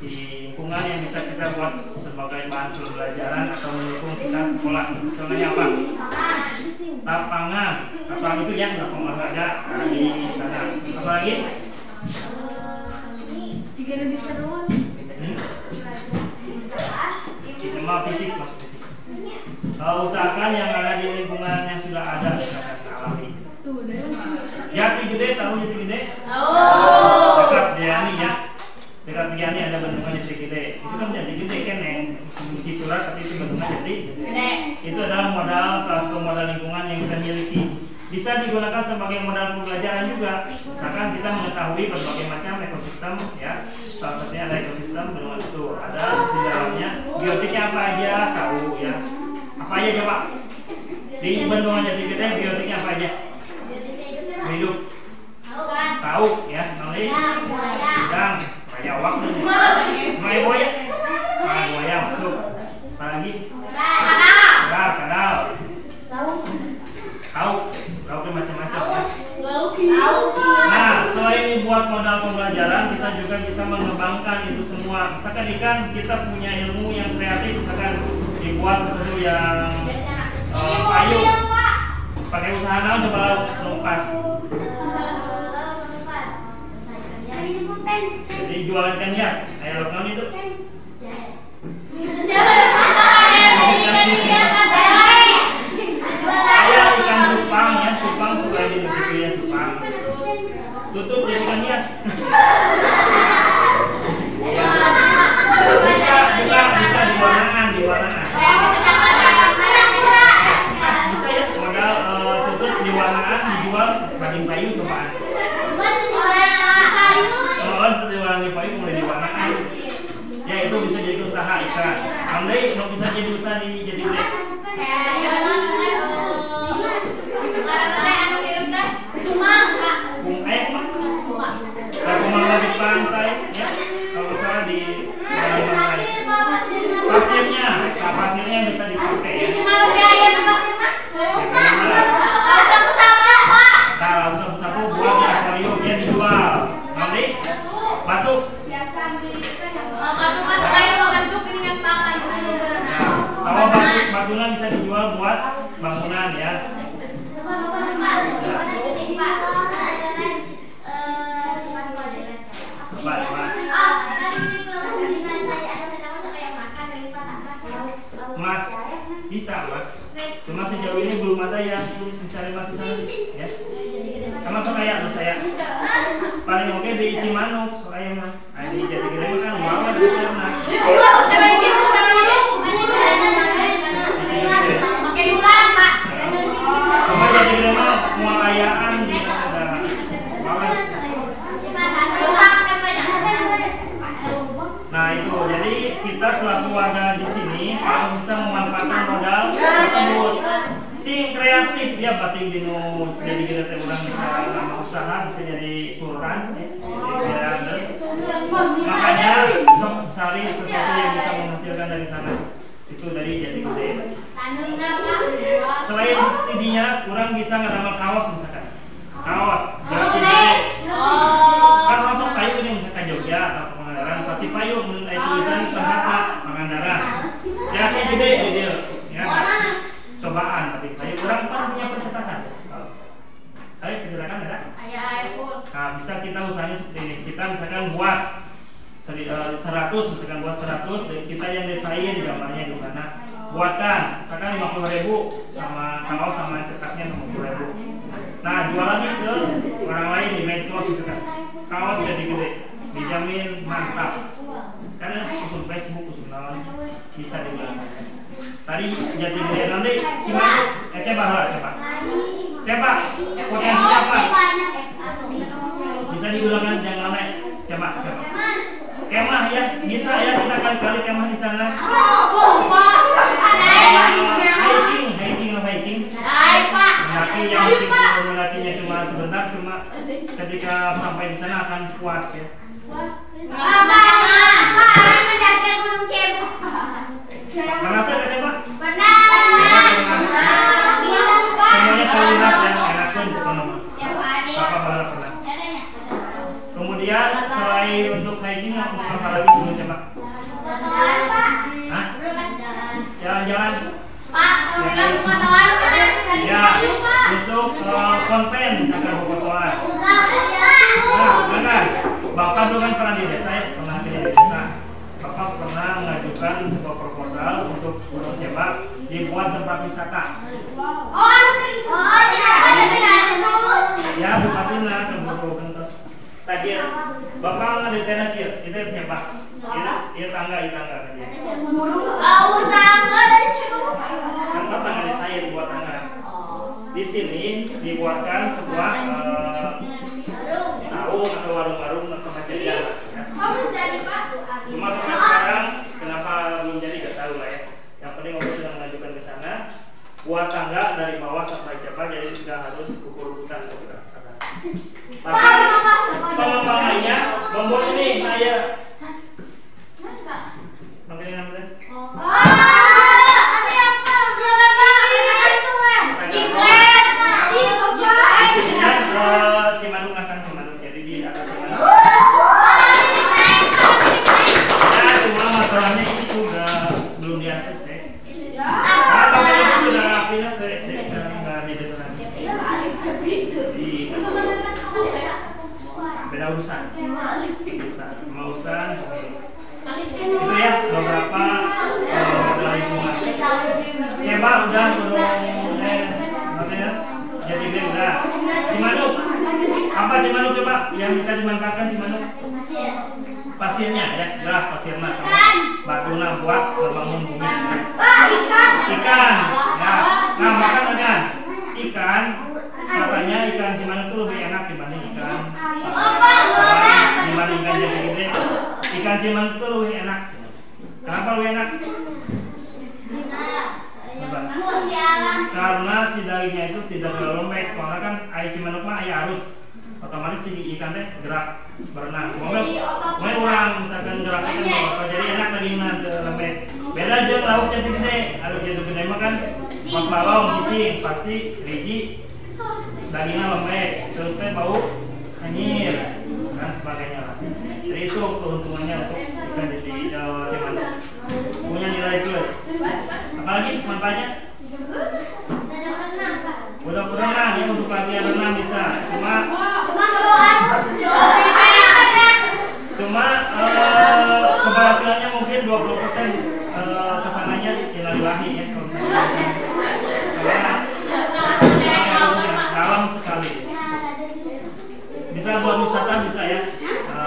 Lingkungan yang bisa kita buat sebagai bahan pembelajaran atau mendukung kita sekolah. Contohnya apa? Lapangan. Lapangan itu yang lapangan olahraga di sana. Apa lagi? Kita mau fisik, masuk fisik. Usahakan yang ada di lingkungan yang sudah ada misalkan alami. Jati Gede, tahu Jati Gede? Dekat Diani ya. Dekat Diani ada bendungan Jati Gede. Itu kan Jati Gede kan yang di surat, tapi itu bendungan Jati Gede. Itu adalah modal, salah satu modal lingkungan yang kita miliki. Bisa digunakan sebagai modal pembelajaran juga. Misalkan kita mengetahui berbagai macam ekosistem ya. Salah satunya ada ekosistem bendungan itu. Ada di dalamnya biotiknya apa aja, tahu ya. Apa aja coba? Di bendungan Jati Gede biotiknya apa aja? Hidup. Tahu ya, nanti udang, rayawak nih. Mai boya. Mai boya masuk. Apa lagi? Kadal. Tahu macam-macam ya. Nah, selain dibuat modal pembelajaran, kita juga bisa mengembangkan itu semua. Misalkan ikan, kita punya ilmu yang kreatif, misalkan dibuat sesuatu yang payung. Pakai usaha naon coba lumpas. Jadi jualan ikan hias, kayak lockdown itu. Kayak ikan cupang ya, cupang supaya dibegitu ya cupang. Tutup jadi ikan hias. Bisa diwarnakan. Bisa ya, modal tutup diwarnakan, dijual banding payu cobaan. Untuk diwarnai payu mulai diwarnakan. Ya itu bisa jadi usaha ikan. Andai mau bisa jadi usaha di jadi gede. Kumang di pantai ya. Kalau salah di pantai. Pasirnya bisa dipakai ya. Nah, sapu-sapu buat akuarium dia dijual. Nanti batu. Kalau bangunan bisa dijual buat bangunan ya. Mas, bisa mas. Cuma sejauh ini belum ada yang mencari mas di sana ya. Sama Soraya tuh saya. Paling oke di Cimanuk Soraya mah. Di Jati Gede kan bawa di sana. Sama Jati Gede mah semua kayaan di ada. Nah itu, jadi kita selaku warga di sini harus bisa memanfaatkan modal tersebut. Sing kreatif ya batik dino jadi kita orang bisa nama usaha bisa jadi sultan ya. Makanya sok cari sesuatu yang bisa menghasilkan dari sana. Itu dari Jati Gede. Selain tidinya, orang bisa ngeramal kaos misalkan. Kaos Jati Gede. Kan masuk kayu ini misalkan Jogja atau Pangandaran, pasti payung tulisan terhadap Pangandaran. Jati Gede gitu ya. Cobaan tapi kayu orang kan punya percetakan. Ayo percetakan ada? Nah, bisa kita usahanya seperti ini. Kita misalkan buat 100, misalkan buat 100, kita yang desain gambarnya gimana. Buatkan, misalkan 50.000 sama kaos sama cetaknya 50.000. Nah, jual lagi ke orang lain di medsos gitu kan. Kaos Jati Gede, dijamin mantap. Karena usul Facebook, usul lawan bisa digunakan. Tadi Jati Gede nanti Cimanuk, coba lah coba potensi apa? Bisa digunakan yang mana? Coba. Kemah ya, bisa ya kita kali-kali kemah di sana. Hiking. Mendaki yang meskipun mendakinya cuma sebentar, cuma ketika sampai di sana akan puas ya. Mendaki Gunung Cebu. Kenapa ya coba? Semuanya terlihat dan enakan bukan nama. Apa balap pernah. Kemudian selain untuk hiking apa lagi dulu coba? Hah? Jalan-jalan. Ya, untuk konten misalkan fotoan. Nah, kan Bapak dulu kan pernah di desa ya, pernah kerja di desa. Bapak pernah mengajukan sebuah proposal untuk Gunung Cebak dibuat tempat wisata. Ya, bukatina keburu kentos. Tadi Bapak ngedesain aja, itu Cebak. Iya tangga tadi. Kan Bapak ngedesain buat tangga. Di sini dibuatkan sebuah saung atau warung-warung atau macam jalan. Cuma sampai sekarang kenapa belum jadi gak tahu lah ya. Yang penting Bapak sudah mengajukan ke sana. Buat tangga dari bawah sampai Cebak, jadi sudah harus ukur hutan. Tapi pengembangannya membuat ini saya makanya namanya Cimanuk akan Cimanuk, jadi di atas Cimanuk. Ya, cuma masalahnya itu sudah belum di ACC. Kalau itu sudah pindah ke SD sekarang nggak di desa lagi. Beda urusan. Urusan itu ya beberapa lingkungan. Cebak udah belum jadi beda. Cimanuk, apa Cimanuk coba yang bisa dimanfaatkan Cimanuk? Pasirnya ya, jelas pasirnya sama batuna buat membangun bumi. Ikan, ya, nah makan kan ikan. Katanya ikan Cimanuk itu lebih enak dibanding ikan jadi gede. Ikan Cimanuk itu lebih enak. Kenapa lebih enak? Karena si dagingnya itu tidak terlalu lembek. Soalnya kan air Cimanuk mah air arus, otomatis si ikan teh gerak berenang. Mau orang misalkan geraknya kan bawa, jadi enak dagingnya lembek. Beda aja lauk jadi gede. Kalau jadi gede mah kan pas balong cicing pasti rigi. Dagingnya lembek, terus teh bau anyir dan sebagainya lah. Jadi itu keuntungannya untuk ikan di Cimanuk. Punya nilai plus. Apalagi manfaatnya? Udah berenang ya, untuk latihan renang bisa. Cuma keberhasilannya mungkin 20% kesananya innalillahi ya. Karena dalam sekali. Bisa buat wisata bisa ya.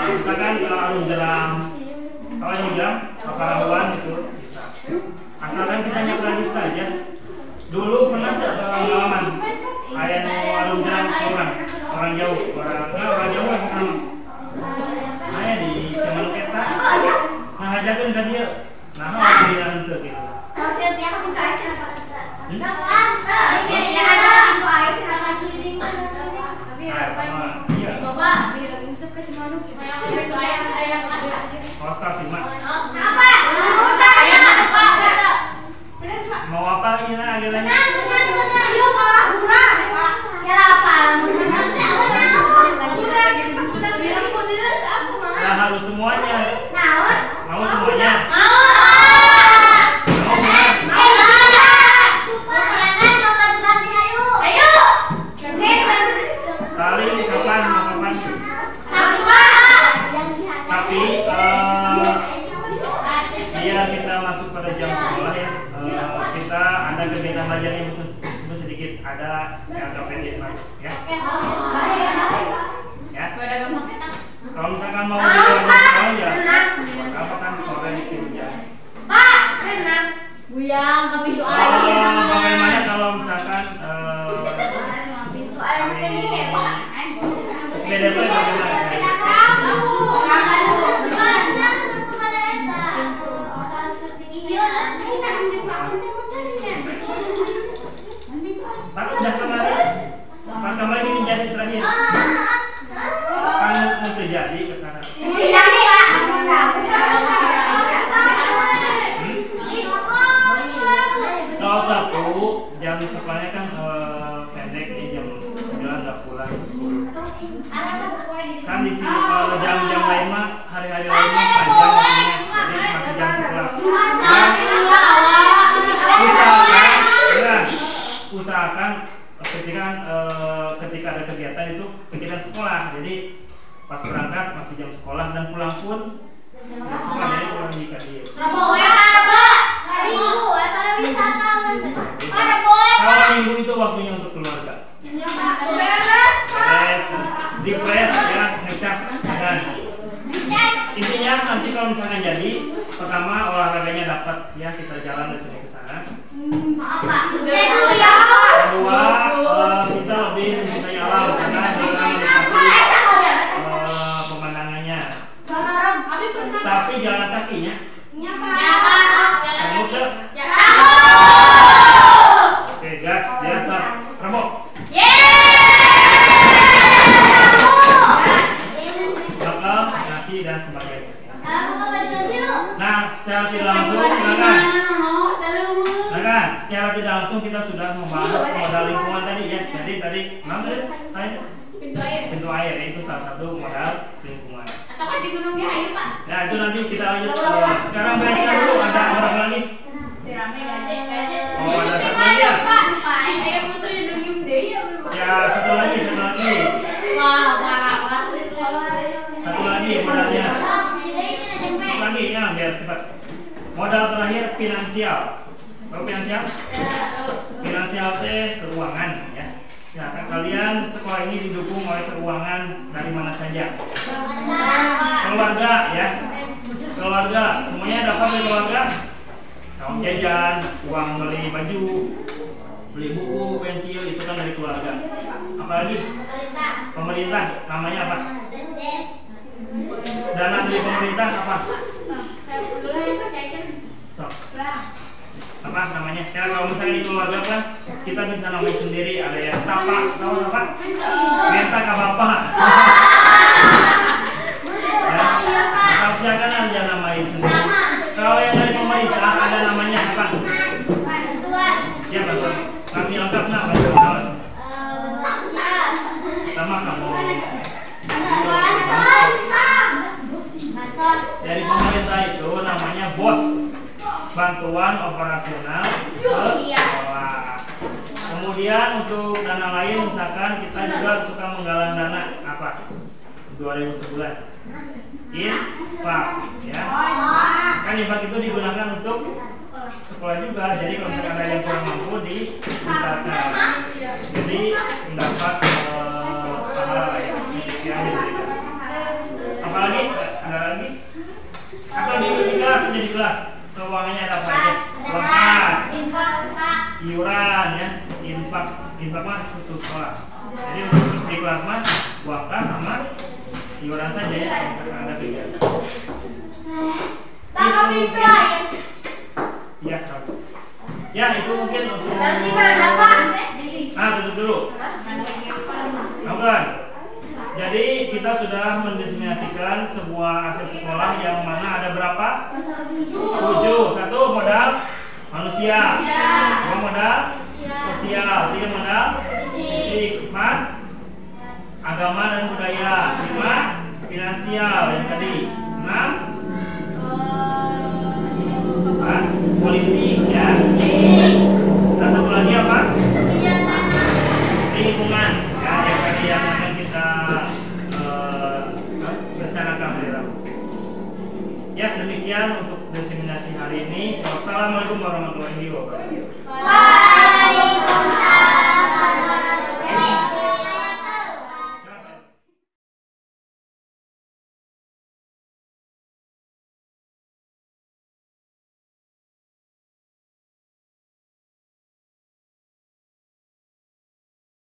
Misalkan arung jeram, kalau yang jeram, Perahuan gitu bisa. Asalkan kita nyebrang saja. Dulu pernah pengalaman ayah warung jalan orang jauh, orang jauh kan ayah di Cimanuk eta ngajakeun ka dieu naon dia henteu gitu. Sosial tiap buka acara Pak. Mau apa ini lah agendanya? Nah, harus semuanya. Mau semuanya? Paling kapan? Tapi biar kita masuk pada jam sekolah ya, kita ada kegiatan belajar yang sedikit ada yang agak pendek lah ya. Ya. Kalau misalkan mau dilakukan ya, apa kan sore di sini ya. Buyang kami doa. Bagaimana kalau misalkan sepeda itu bagaimana? Pak udah kemarin ini jadi terakhir. Kan mau terjadi ke sana. Kalau Sabtu jam sekolahnya kan pendek ya, jam 9 nggak pulang. Kan di sini kalau jam-jam lain mah hari-hari lain mah panjang waktunya, jadi masih jam sekolah. Usahakan ketika ada kegiatan itu kegiatan sekolah, jadi pas berangkat masih jam sekolah dan pulang pun jam sekolah, jadi kurang dikasih. Kalau minggu itu waktunya untuk keluarga. Beres, refresh ya, ngecas badan. Intinya nanti kalau misalkan jadi, pertama olahraganya dapat ya, kita jalan dari sini ke sana. Kedua, kita lebih mencintai alam sana, bisa menikmati pemandangannya. Tapi jalan kakinya. Kamu ke? Oke, gas, biasa. Rambut. Bakal, nasi dan sebagainya. Nah, secara tidak langsung, silakan. Secara tidak langsung kita sudah membahas modal lingkungan tadi ya. Jadi tadi, mana tadi? Saya pintu air itu salah satu modal lingkungan. Ya itu nanti kita lanjut. Sekarang bereskan dulu. Ada orang lagi? Oh, ada satu lagi ya? Ya satu lagi. Satu lagi modalnya. Satu lagi ya, biar cepat. Modal terakhir finansial. Tahu finansial? Finansial teh keuangan ya. Silakan kalian, sekolah ini didukung oleh keuangan dari mana saja. Keluarga ya. Keluarga, semuanya dapat dari keluarga. Uang jajan, uang beli baju, beli buku, pensil itu kan dari keluarga. Apalagi? Pemerintah, namanya apa? Dana dari pemerintah apa? So. Apa namanya? Kalau misalnya di keluarga kan kita bisa namanya sendiri, ada yang tapak, tahu apa? Mentak apa apa? Ya, kalau silakan aja namanya sendiri. Kalau yang dari pemerintah ada namanya apa? Ya betul. Kami lengkap nama bantuan. Sama kamu. Dari pemerintah itu namanya BOS. Bantuan operasional sekolah. Kemudian untuk dana lain misalkan kita juga suka menggalang dana apa? 2.000 sebulan. Infak ya. Kan infak itu digunakan untuk sekolah juga. Jadi kalau misalkan ada yang kurang mampu dimintakan. Jadi mendapat pahala ya. Yang diberikan. Apalagi ada lagi? Atau di kelas jadi kelas. Keuangannya ada apa aja? Uang kas, iuran ya, infak mah satu sekolah. Jadi untuk di kelas mah uang kas sama iuran saja ya, kalau ada kegiatan. Iya, ya itu mungkin untuk. Tutup dulu. Kawan. Jadi kita sudah mendiseminasikan sebuah aset sekolah yang mana ada berapa? 7. 1 modal manusia, 2 modal sosial, 3 modal fisik, 4 agama dan budaya, 5 finansial yang tadi, 6 politik ya. Dan satu lagi apa? Lingkungan ya, yang tadi yang akan kita rencanakan hari Rabu. Ya demikian untuk diseminasi hari ini. Wassalamualaikum warahmatullahi wabarakatuh.